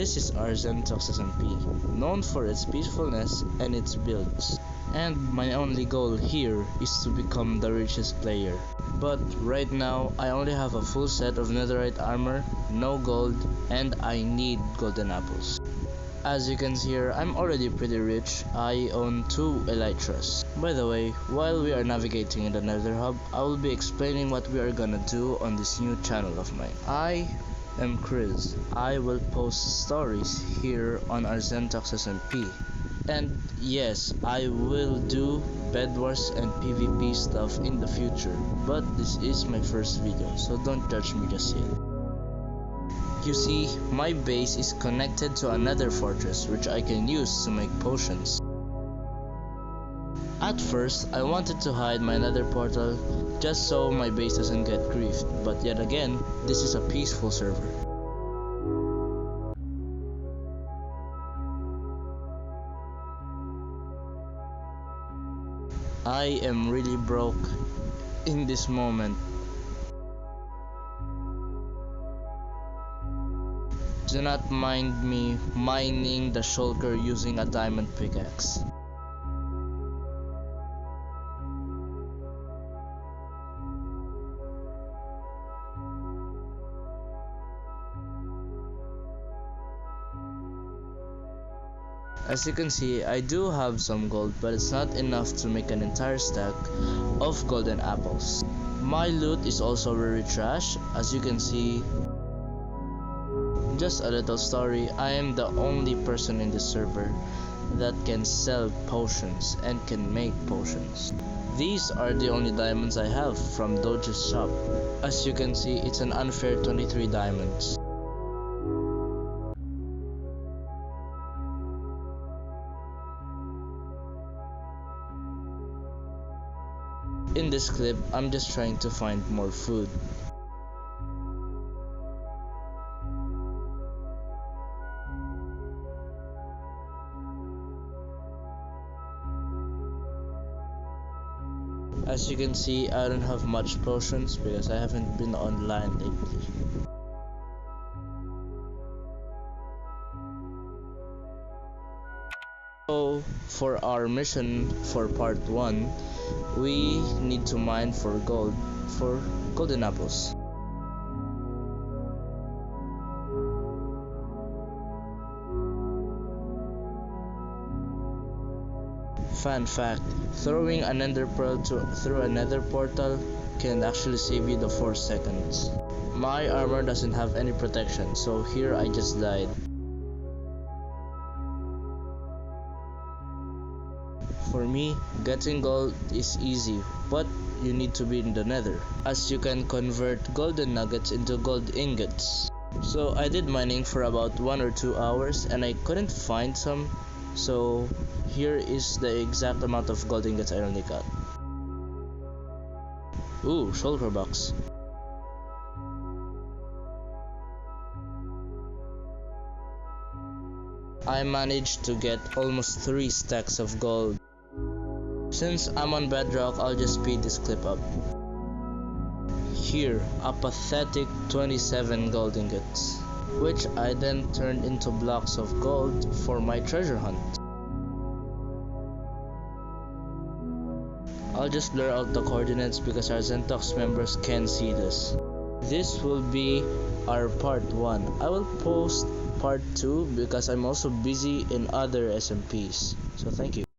This is Arzentox SMP, known for its peacefulness and its builds. And my only goal here is to become the richest player. But right now, I only have a full set of netherite armor, no gold, and I need golden apples. As you can see here, I'm already pretty rich. I own 2 elytras. By the way, while we are navigating in the nether hub, I will be explaining what we are gonna do on this new channel of mine. I am Chris. I will post stories here on Arzentox SMP. And yes, I will do Bed Wars and PvP stuff in the future, but this is my first video, so don't judge me just yet. You see, my base is connected to another fortress which I can use to make potions. At first, I wanted to hide my nether portal just so my base doesn't get griefed, but yet again, this is a peaceful server. I am really broke in this moment. Do not mind me mining the shulker using a diamond pickaxe. As you can see, I do have some gold, but it's not enough to make an entire stack of golden apples. My loot is also very trash. As you can see, just a little story, I am the only person in this server that can sell potions and can make potions. These are the only diamonds I have from Doge's shop. As you can see, it's an unfair 23 diamonds. In this clip, I'm just trying to find more food. As you can see, I don't have much potions because I haven't been online lately. So, for our mission for part 1, we need to mine for gold, for golden apples. Fun fact, throwing an ender pearl through a nether portal can actually save you the 4 seconds. My armor doesn't have any protection, so here I just died. For me, getting gold is easy, but you need to be in the nether, as you can convert golden nuggets into gold ingots. So I did mining for about 1 or 2 hours and I couldn't find some, so here is the exact amount of gold ingots I only got. Ooh, shulker box. I managed to get almost 3 stacks of gold. Since I'm on bedrock, I'll just speed this clip up. Here, a pathetic 27 gold ingots, which I then turned into blocks of gold for my treasure hunt. I'll just blur out the coordinates because our Arzentox members can see this. This will be our part 1. I will post part 2 because I'm also busy in other SMPs. So thank you.